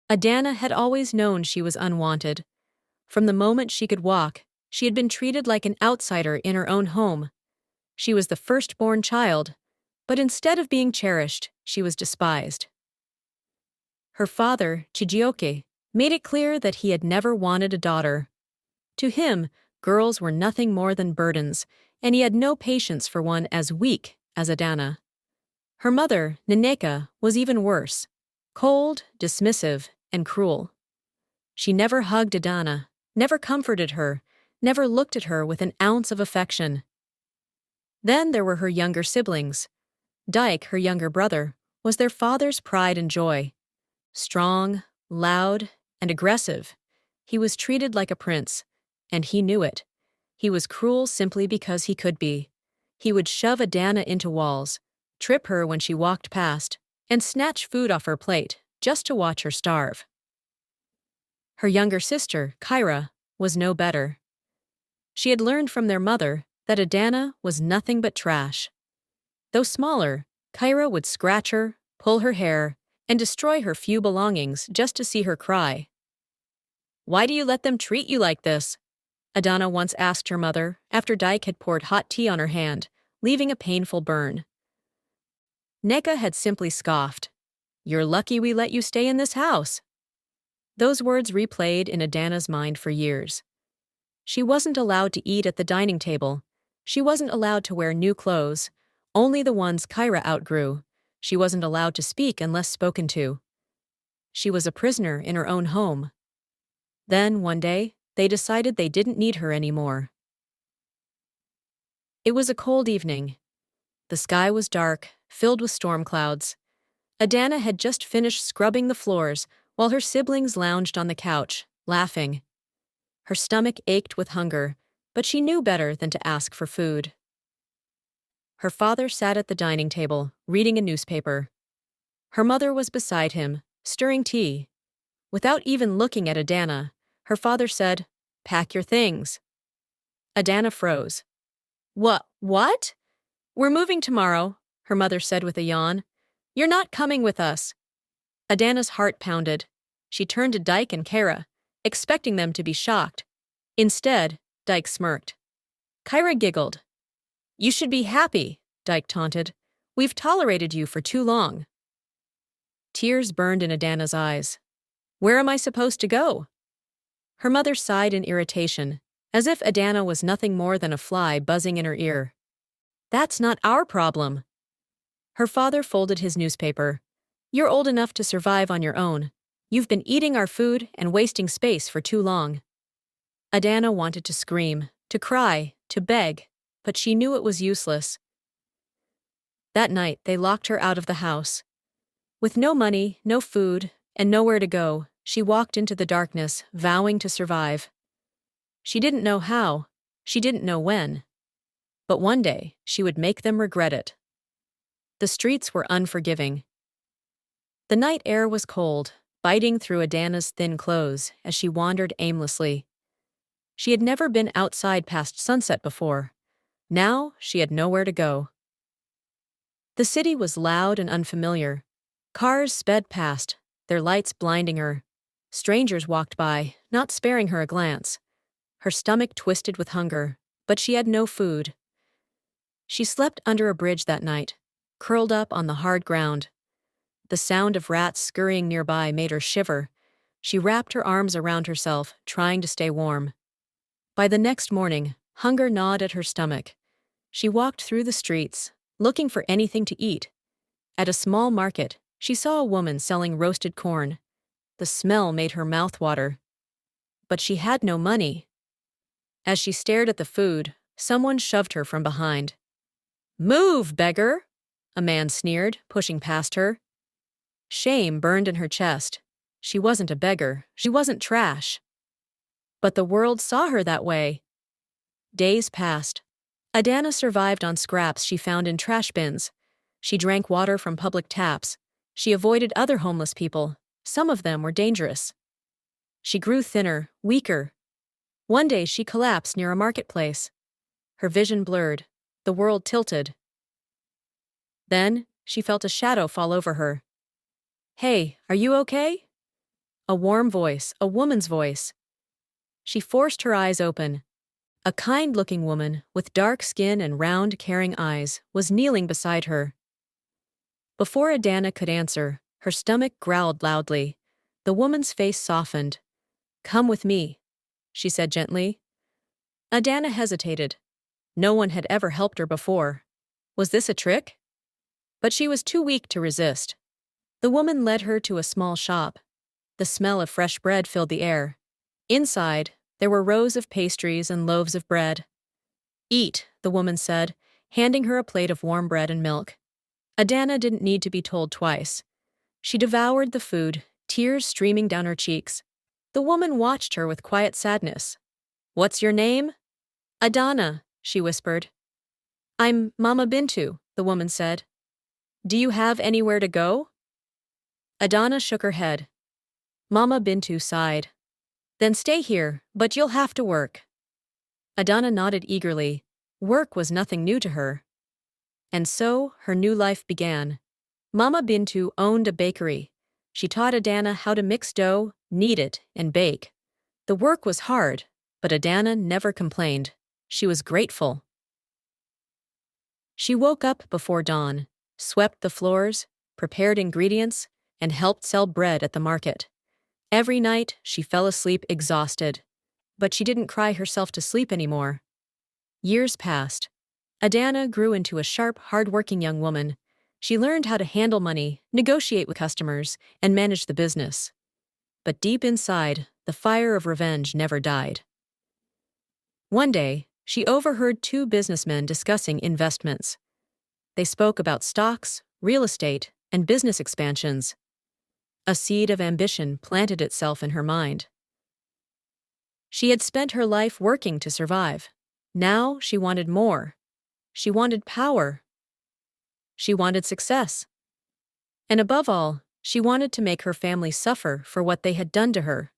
Adana had always known she was unwanted. From the moment she could walk, she had been treated like an outsider in her own home. She was the firstborn child, but instead of being cherished, she was despised. Her father, Chijioke, made it clear that he had never wanted a daughter. To him, girls were nothing more than burdens, and he had no patience for one as weak as Adana. Her mother, Naneka, was even worse, cold, dismissive, and cruel. She never hugged Adana, never comforted her, never looked at her with an ounce of affection. Then there were her younger siblings. Dike, her younger brother, was their father's pride and joy. Strong, loud, and aggressive, he was treated like a prince, and he knew it. He was cruel simply because he could be. He would shove Adana into walls, trip her when she walked past, and snatch food off her plate just to watch her starve. Her younger sister, Kyra, was no better. She had learned from their mother that Adana was nothing but trash. Though smaller, Kyra would scratch her, pull her hair, and destroy her few belongings just to see her cry. "Why do you let them treat you like this?" Adana once asked her mother after Dike had poured hot tea on her hand, leaving a painful burn. Neka had simply scoffed. "You're lucky we let you stay in this house." Those words replayed in Adana's mind for years. She wasn't allowed to eat at the dining table. She wasn't allowed to wear new clothes, only the ones Kyra outgrew. She wasn't allowed to speak unless spoken to. She was a prisoner in her own home. Then, one day, they decided they didn't need her anymore. It was a cold evening. The sky was dark, filled with storm clouds. Adana had just finished scrubbing the floors while her siblings lounged on the couch, laughing. Her stomach ached with hunger, but she knew better than to ask for food. Her father sat at the dining table, reading a newspaper. Her mother was beside him, stirring tea. Without even looking at Adana, her father said, "Pack your things." Adana froze. What? "We're moving tomorrow," her mother said with a yawn. "You're not coming with us." Adana's heart pounded. She turned to Dike and Kyra, expecting them to be shocked. Instead, Dike smirked. Kyra giggled. "You should be happy," Dike taunted. "We've tolerated you for too long." Tears burned in Adana's eyes. "Where am I supposed to go?" Her mother sighed in irritation, as if Adana was nothing more than a fly buzzing in her ear. "That's not our problem." Her father folded his newspaper. "You're old enough to survive on your own. You've been eating our food and wasting space for too long." Adana wanted to scream, to cry, to beg, but she knew it was useless. That night, they locked her out of the house. With no money, no food, and nowhere to go, she walked into the darkness, vowing to survive. She didn't know how, she didn't know when, but one day she would make them regret it. The streets were unforgiving. The night air was cold, biting through Adana's thin clothes as she wandered aimlessly. She had never been outside past sunset before. Now she had nowhere to go. The city was loud and unfamiliar. Cars sped past, their lights blinding her. Strangers walked by, not sparing her a glance. Her stomach twisted with hunger, but she had no food. She slept under a bridge that night, curled up on the hard ground. The sound of rats scurrying nearby made her shiver. She wrapped her arms around herself, trying to stay warm. By the next morning, hunger gnawed at her stomach. She walked through the streets, looking for anything to eat. At a small market, she saw a woman selling roasted corn. The smell made her mouth water. But she had no money. As she stared at the food, someone shoved her from behind. "Move, beggar!" a man sneered, pushing past her. Shame burned in her chest. She wasn't a beggar. She wasn't trash. But the world saw her that way. Days passed. Adana survived on scraps she found in trash bins. She drank water from public taps. She avoided other homeless people. Some of them were dangerous. She grew thinner, weaker. One day she collapsed near a marketplace. Her vision blurred. The world tilted. Then she felt a shadow fall over her. "Hey, are you okay?" A warm voice, a woman's voice. She forced her eyes open. A kind-looking woman, with dark skin and round, caring eyes, was kneeling beside her. Before Adana could answer, her stomach growled loudly. The woman's face softened. "Come with me," she said gently. Adana hesitated. No one had ever helped her before. Was this a trick? But she was too weak to resist. The woman led her to a small shop. The smell of fresh bread filled the air. Inside, there were rows of pastries and loaves of bread. "Eat," the woman said, handing her a plate of warm bread and milk. Adana didn't need to be told twice. She devoured the food, tears streaming down her cheeks. The woman watched her with quiet sadness. "What's your name?" "Adana," she whispered. "I'm Mama Bintu," the woman said. "Do you have anywhere to go?" Adana shook her head. Mama Bintu sighed. "Then stay here, but you'll have to work." Adana nodded eagerly. Work was nothing new to her. And so, her new life began. Mama Bintu owned a bakery. She taught Adana how to mix dough, knead it, and bake. The work was hard, but Adana never complained. She was grateful. She woke up before dawn, swept the floors, prepared ingredients, and helped sell bread at the market. Every night, she fell asleep exhausted. But she didn't cry herself to sleep anymore. Years passed. Adana grew into a sharp, hard-working young woman. She learned how to handle money, negotiate with customers, and manage the business. But deep inside, the fire of revenge never died. One day, she overheard two businessmen discussing investments. They spoke about stocks, real estate, and business expansions. A seed of ambition planted itself in her mind. She had spent her life working to survive. Now she wanted more. She wanted power. She wanted success. And above all, she wanted to make her family suffer for what they had done to her.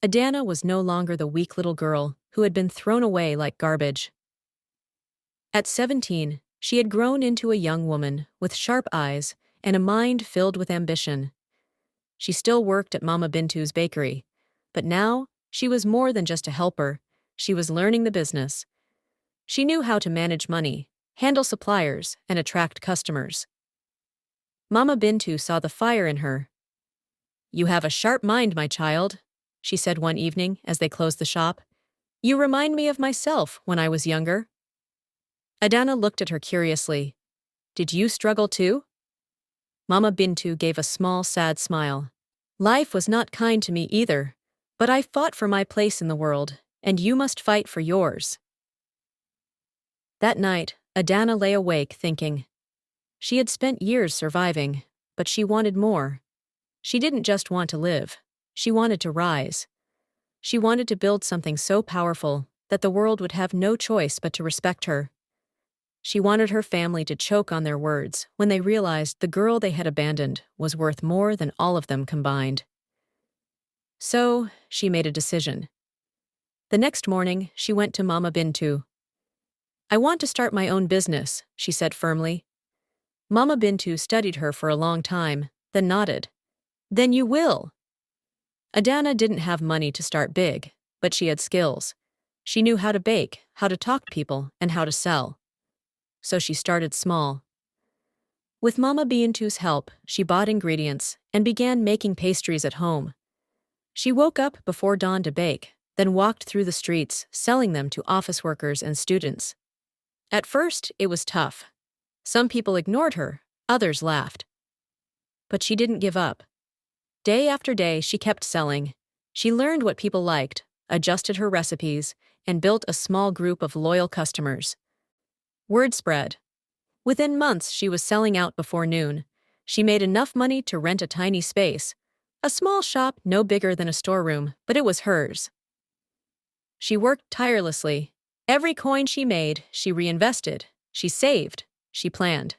Adana was no longer the weak little girl who had been thrown away like garbage. At 17, she had grown into a young woman with sharp eyes and a mind filled with ambition. She still worked at Mama Bintu's bakery, but now she was more than just a helper. She was learning the business. She knew how to manage money, handle suppliers, and attract customers. Mama Bintu saw the fire in her. "You have a sharp mind, my child," she said one evening as they closed the shop. "You remind me of myself when I was younger." Adana looked at her curiously. "Did you struggle too?" Mama Bintu gave a small, sad smile. "Life was not kind to me either, but I fought for my place in the world, and you must fight for yours." That night, Adana lay awake thinking. She had spent years surviving, but she wanted more. She didn't just want to live. She wanted to rise. She wanted to build something so powerful that the world would have no choice but to respect her. She wanted her family to choke on their words when they realized the girl they had abandoned was worth more than all of them combined. So, she made a decision. The next morning, she went to Mama Bintu. "I want to start my own business," she said firmly. Mama Bintu studied her for a long time, then nodded. "Then you will." Adana didn't have money to start big, but she had skills. She knew how to bake, how to talk to people, and how to sell. So she started small. With Mama Bintu's help, she bought ingredients and began making pastries at home. She woke up before dawn to bake, then walked through the streets, selling them to office workers and students. At first, it was tough. Some people ignored her, others laughed. But she didn't give up. Day after day, she kept selling. She learned what people liked, adjusted her recipes, and built a small group of loyal customers. Word spread. Within months, she was selling out before noon. She made enough money to rent a tiny space, a small shop no bigger than a storeroom, but it was hers. She worked tirelessly. Every coin she made, she reinvested. She saved. She planned.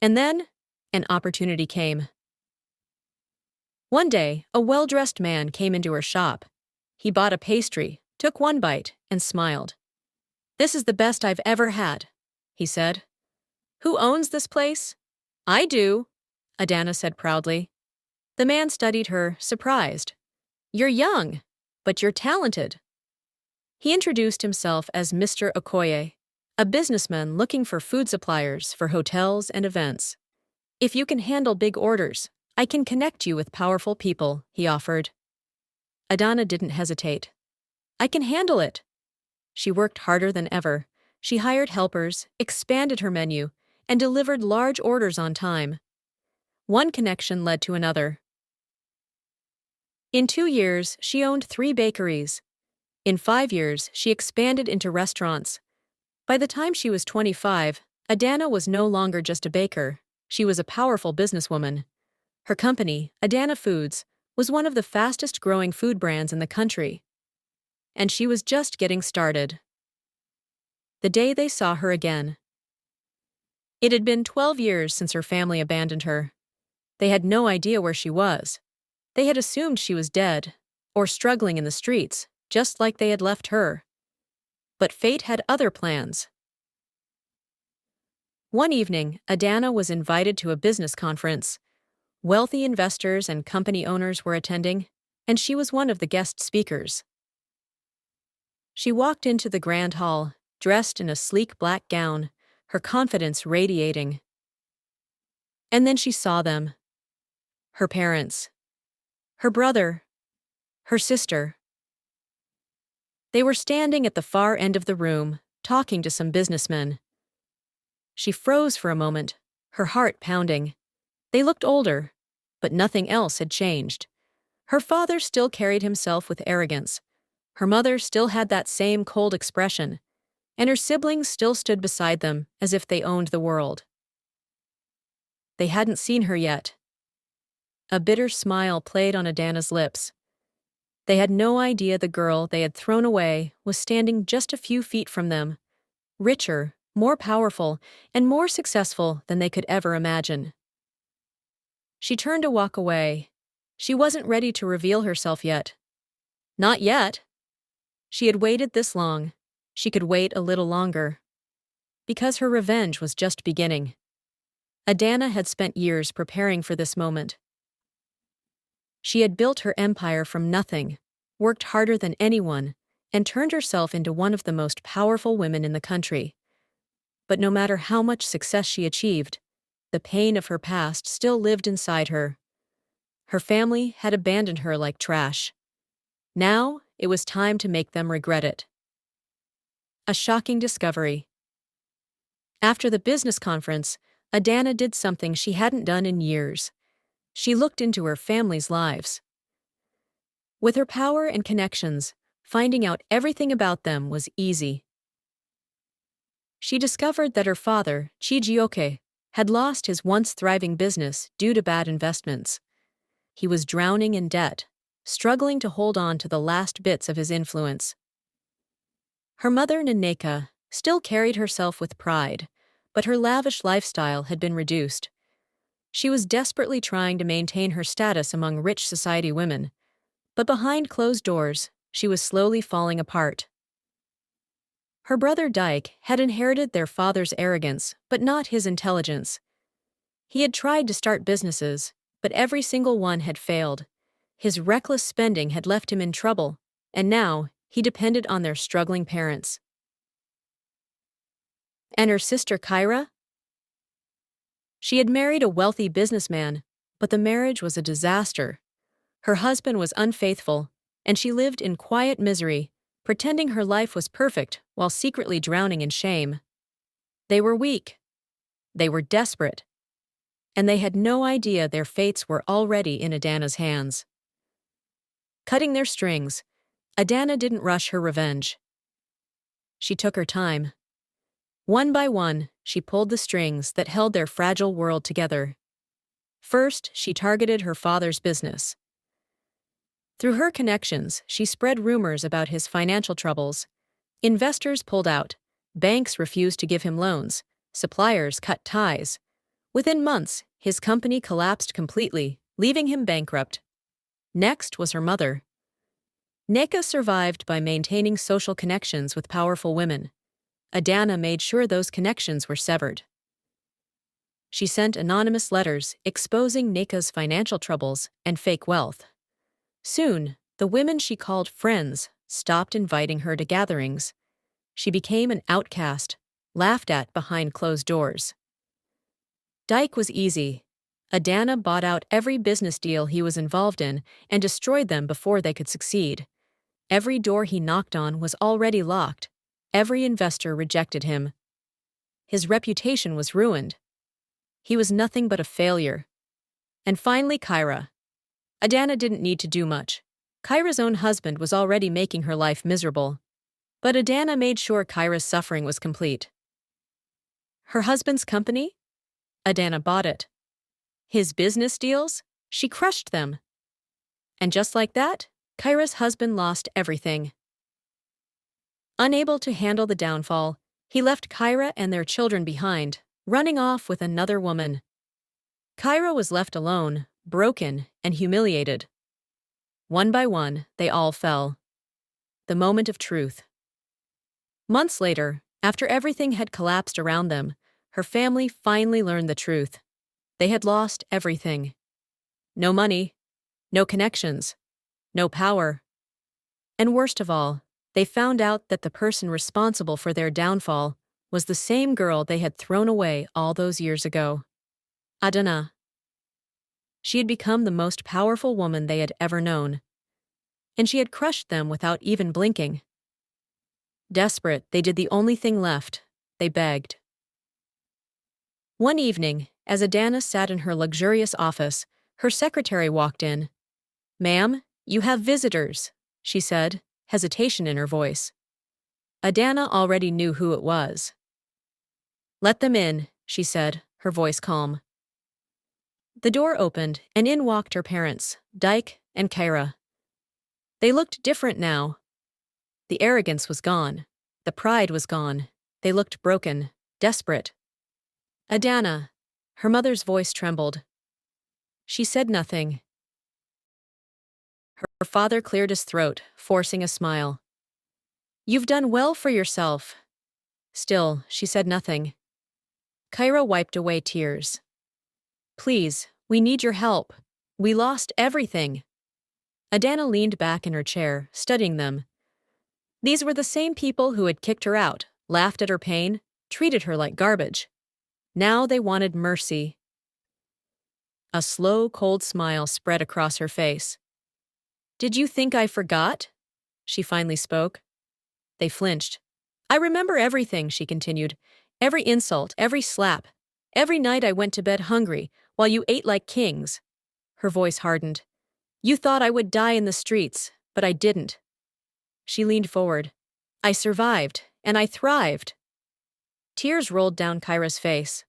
And then, an opportunity came. One day, a well-dressed man came into her shop. He bought a pastry, took one bite, and smiled. "This is the best I've ever had," he said. "Who owns this place?" "I do," Adana said proudly. The man studied her, surprised. "You're young, but you're talented." He introduced himself as Mr. Okoye, a businessman looking for food suppliers for hotels and events. "If you can handle big orders, I can connect you with powerful people," he offered. Adana didn't hesitate. "I can handle it." She worked harder than ever. She hired helpers, expanded her menu, and delivered large orders on time. One connection led to another. In 2 years, she owned 3 bakeries. In 5 years, she expanded into restaurants. By the time she was 25, Adana was no longer just a baker. She was a powerful businesswoman. Her company, Adana Foods, was one of the fastest-growing food brands in the country. And she was just getting started. The day they saw her again. It had been 12 years since her family abandoned her. They had no idea where she was. They had assumed she was dead, or struggling in the streets, just like they had left her. But fate had other plans. One evening, Adana was invited to a business conference. Wealthy investors and company owners were attending, and she was one of the guest speakers. She walked into the grand hall, dressed in a sleek black gown, her confidence radiating. And then she saw them. Her parents. Her brother. Her sister. They were standing at the far end of the room, talking to some businessmen. She froze for a moment, her heart pounding. They looked older, but nothing else had changed. Her father still carried himself with arrogance. Her mother still had that same cold expression, and her siblings still stood beside them as if they owned the world. They hadn't seen her yet. A bitter smile played on Adana's lips. They had no idea the girl they had thrown away was standing just a few feet from them, richer, more powerful, and more successful than they could ever imagine. She turned to walk away. She wasn't ready to reveal herself yet. Not yet. She had waited this long. She could wait a little longer. Because her revenge was just beginning. Adana had spent years preparing for this moment. She had built her empire from nothing, worked harder than anyone, and turned herself into one of the most powerful women in the country. But no matter how much success she achieved, the pain of her past still lived inside her. Her family had abandoned her like trash. Now, it was time to make them regret it. A shocking discovery. After the business conference, Adana did something she hadn't done in years. She looked into her family's lives. With her power and connections, finding out everything about them was easy. She discovered that her father, Chijioke, had lost his once thriving business due to bad investments. He was drowning in debt, struggling to hold on to the last bits of his influence. Her mother, Naneka, still carried herself with pride, but her lavish lifestyle had been reduced. She was desperately trying to maintain her status among rich society women, but behind closed doors, she was slowly falling apart. Her brother Dyke had inherited their father's arrogance, but not his intelligence. He had tried to start businesses, but every single one had failed. His reckless spending had left him in trouble, and now he depended on their struggling parents. And her sister Kyra? She had married a wealthy businessman, but the marriage was a disaster. Her husband was unfaithful, and she lived in quiet misery, pretending her life was perfect while secretly drowning in shame. They were weak. They were desperate. And they had no idea their fates were already in Adana's hands. Cutting their strings, Adana didn't rush her revenge. She took her time. One by one, she pulled the strings that held their fragile world together. First, she targeted her father's business. Through her connections, she spread rumors about his financial troubles. Investors pulled out. Banks refused to give him loans. Suppliers cut ties. Within months, his company collapsed completely, leaving him bankrupt. Next was her mother. Neka survived by maintaining social connections with powerful women. Adana made sure those connections were severed. She sent anonymous letters exposing Nika's financial troubles and fake wealth. Soon, the women she called friends stopped inviting her to gatherings. She became an outcast, laughed at behind closed doors. Dyke was easy. Adana bought out every business deal he was involved in and destroyed them before they could succeed. Every door he knocked on was already locked. Every investor rejected him. His reputation was ruined. He was nothing but a failure. And finally, Kyra. Adana didn't need to do much. Kyra's own husband was already making her life miserable. But Adana made sure Kyra's suffering was complete. Her husband's company? Adana bought it. His business deals? She crushed them. And just like that, Kyra's husband lost everything. Unable to handle the downfall, he left Kyra and their children behind, running off with another woman. Kyra was left alone, broken and humiliated. One by one, they all fell. The moment of truth. Months later, after everything had collapsed around them, her family finally learned the truth. They had lost everything. No money, no connections, no power. And worst of all, they found out that the person responsible for their downfall was the same girl they had thrown away all those years ago. Adana. She had become the most powerful woman they had ever known. And she had crushed them without even blinking. Desperate, they did the only thing left. They begged. One evening, as Adana sat in her luxurious office, her secretary walked in. "Ma'am, you have visitors," she said, hesitation in her voice. Adana already knew who it was. "Let them in," she said, her voice calm. The door opened, and in walked her parents, Dyke and Kyra. They looked different now. The arrogance was gone. The pride was gone. They looked broken, desperate. "Adana," her mother's voice trembled. She said nothing. Her father cleared his throat, forcing a smile. "You've done well for yourself." Still, she said nothing. Kyra wiped away tears. "Please, we need your help. We lost everything." Adana leaned back in her chair, studying them. These were the same people who had kicked her out, laughed at her pain, treated her like garbage. Now they wanted mercy. A slow, cold smile spread across her face. "Did you think I forgot?" She finally spoke. They flinched. "I remember everything," she continued. "Every insult, every slap. Every night I went to bed hungry, while you ate like kings." Her voice hardened. "You thought I would die in the streets, but I didn't." She leaned forward. "I survived, and I thrived." Tears rolled down Kyra's face.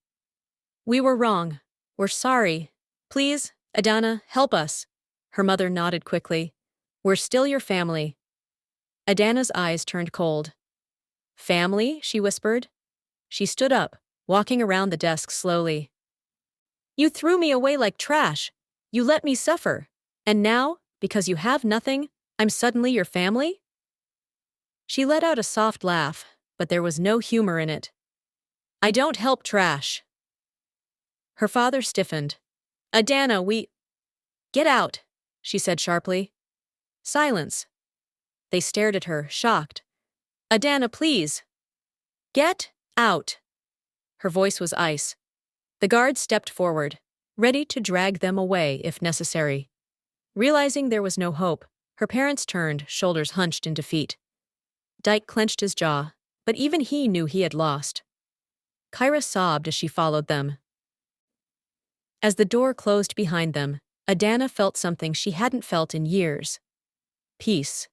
"We were wrong. We're sorry. Please, Adana, help us." Her mother nodded quickly. "We're still your family." Adana's eyes turned cold. "Family?" she whispered. She stood up, walking around the desk slowly. "You threw me away like trash. You let me suffer. And now, because you have nothing, I'm suddenly your family?" She let out a soft laugh, but there was no humor in it. "I don't help trash." Her father stiffened. "Adana, we—" "Get out," she said sharply. Silence. They stared at her, shocked. "Adana, please." "Get out." Her voice was ice. The guard stepped forward, ready to drag them away if necessary. Realizing there was no hope, her parents turned, shoulders hunched in defeat. Dyke clenched his jaw, but even he knew he had lost. Kyra sobbed as she followed them. As the door closed behind them, Adana felt something she hadn't felt in years. Peace.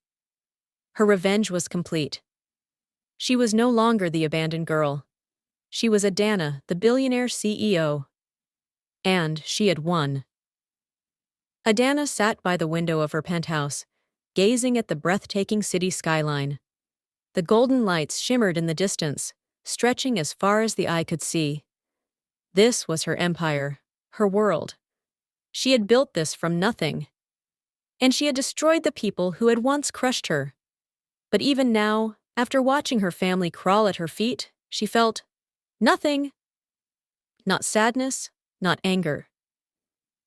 Her revenge was complete. She was no longer the abandoned girl. She was Adana, the billionaire CEO. And she had won. Adana sat by the window of her penthouse, gazing at the breathtaking city skyline. The golden lights shimmered in the distance, stretching as far as the eye could see. This was her empire, her world. She had built this from nothing. And she had destroyed the people who had once crushed her. But even now, after watching her family crawl at her feet, she felt nothing. Not sadness, not anger.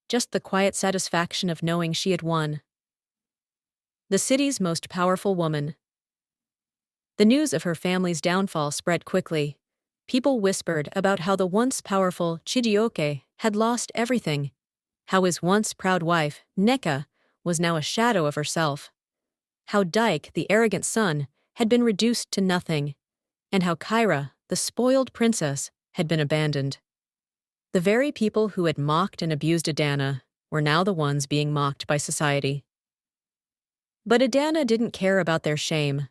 Just the quiet satisfaction of knowing she had won. The city's most powerful woman. The news of her family's downfall spread quickly. People whispered about how the once powerful Chidioke had lost everything, how his once proud wife, Neka, was now a shadow of herself, how Dike, the arrogant son, had been reduced to nothing, and how Kyra, the spoiled princess, had been abandoned. The very people who had mocked and abused Adana were now the ones being mocked by society. But Adana didn't care about their shame.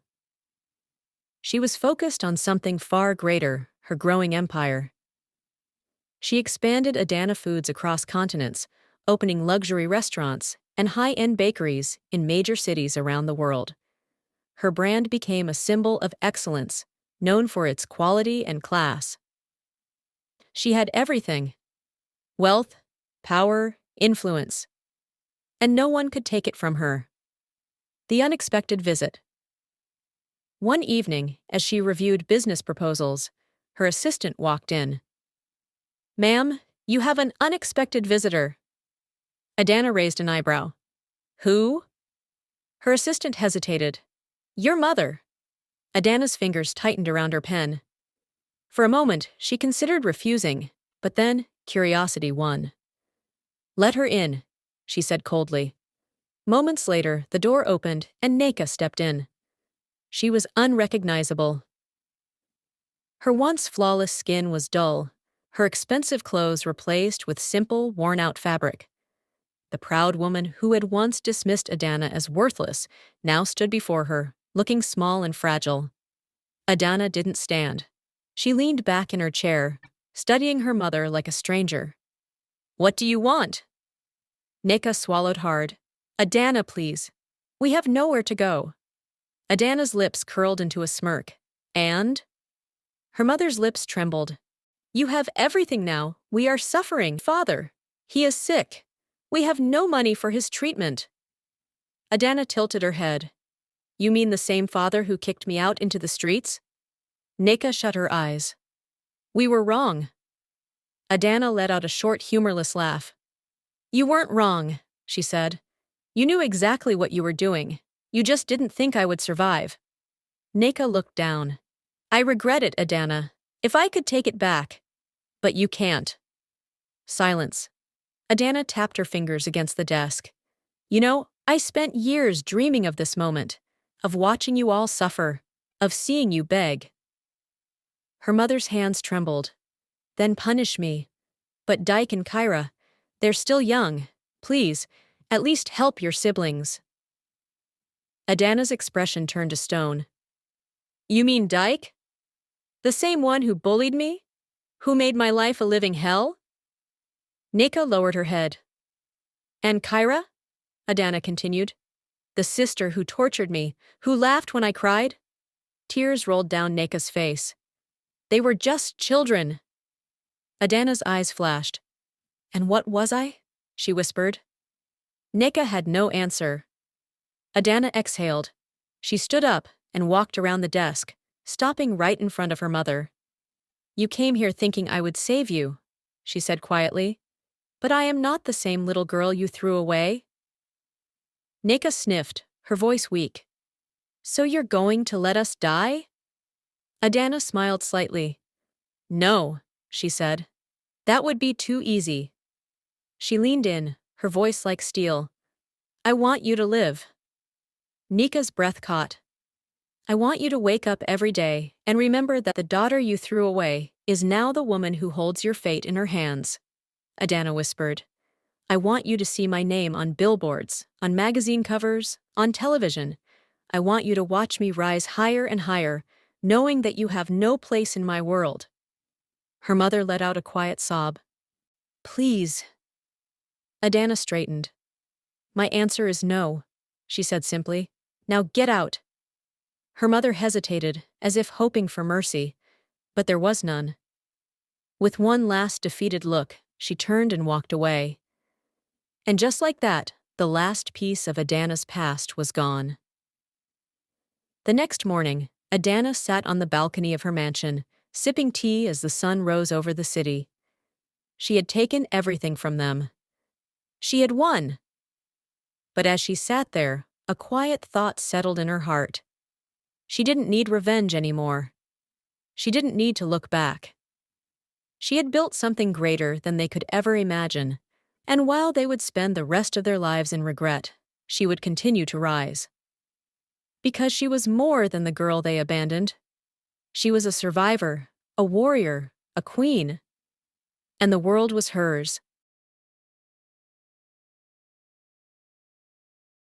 She was focused on something far greater, her growing empire. She expanded Adana Foods across continents, opening luxury restaurants and high-end bakeries in major cities around the world. Her brand became a symbol of excellence, known for its quality and class. She had everything: wealth, power, influence. And no one could take it from her. The unexpected visit. One evening, as she reviewed business proposals, her assistant walked in. "Ma'am, you have an unexpected visitor." Adana raised an eyebrow. "Who?" Her assistant hesitated. "Your mother." Adana's fingers tightened around her pen. For a moment, she considered refusing, but then curiosity won. "Let her in," she said coldly. Moments later, the door opened and Neka stepped in. She was unrecognizable. Her once flawless skin was dull, her expensive clothes replaced with simple, worn-out fabric. The proud woman who had once dismissed Adana as worthless now stood before her, looking small and fragile. Adana didn't stand. She leaned back in her chair, studying her mother like a stranger. "What do you want?" Neka swallowed hard. "Adana, please. We have nowhere to go." Adana's lips curled into a smirk. "And?" Her mother's lips trembled. "You have everything now. We are suffering. Father, he is sick. We have no money for his treatment." Adana tilted her head. "You mean the same father who kicked me out into the streets?" Neka shut her eyes. "We were wrong." Adana let out a short, humorless laugh. "You weren't wrong," she said. "You knew exactly what you were doing. You just didn't think I would survive." Neka looked down. "I regret it, Adana. If I could take it back. But you can't." Silence. Adana tapped her fingers against the desk. "You know, I spent years dreaming of this moment, of watching you all suffer, of seeing you beg." Her mother's hands trembled. "Then punish me. But Dike and Kyra, they're still young. Please, at least help your siblings." Adana's expression turned to stone. "You mean Dike? The same one who bullied me? Who made my life a living hell?" Neka lowered her head. "And Kyra?" Adana continued. "The sister who tortured me, who laughed when I cried?" Tears rolled down Neka's face. "They were just children." Adana's eyes flashed. "And what was I?" she whispered. Neka had no answer. Adana exhaled. She stood up and walked around the desk, stopping right in front of her mother. "You came here thinking I would save you," she said quietly. "But I am not the same little girl you threw away." Neka sniffed, her voice weak. "So you're going to let us die?" Adana smiled slightly. "No," she said. "That would be too easy." She leaned in, her voice like steel. "I want you to live." Neka's breath caught. "I want you to wake up every day and remember that the daughter you threw away is now the woman who holds your fate in her hands," Adana whispered. "I want you to see my name on billboards, on magazine covers, on television. I want you to watch me rise higher and higher, knowing that you have no place in my world." Her mother let out a quiet sob. "Please." Adana straightened. "My answer is no," she said simply. "Now get out." Her mother hesitated, as if hoping for mercy, but there was none. With one last defeated look, she turned and walked away. And just like that, the last piece of Adana's past was gone. The next morning, Adana sat on the balcony of her mansion, sipping tea as the sun rose over the city. She had taken everything from them. She had won. But as she sat there, a quiet thought settled in her heart. She didn't need revenge anymore. She didn't need to look back. She had built something greater than they could ever imagine, and while they would spend the rest of their lives in regret, she would continue to rise. Because she was more than the girl they abandoned. She was a survivor, a warrior, a queen. And the world was hers.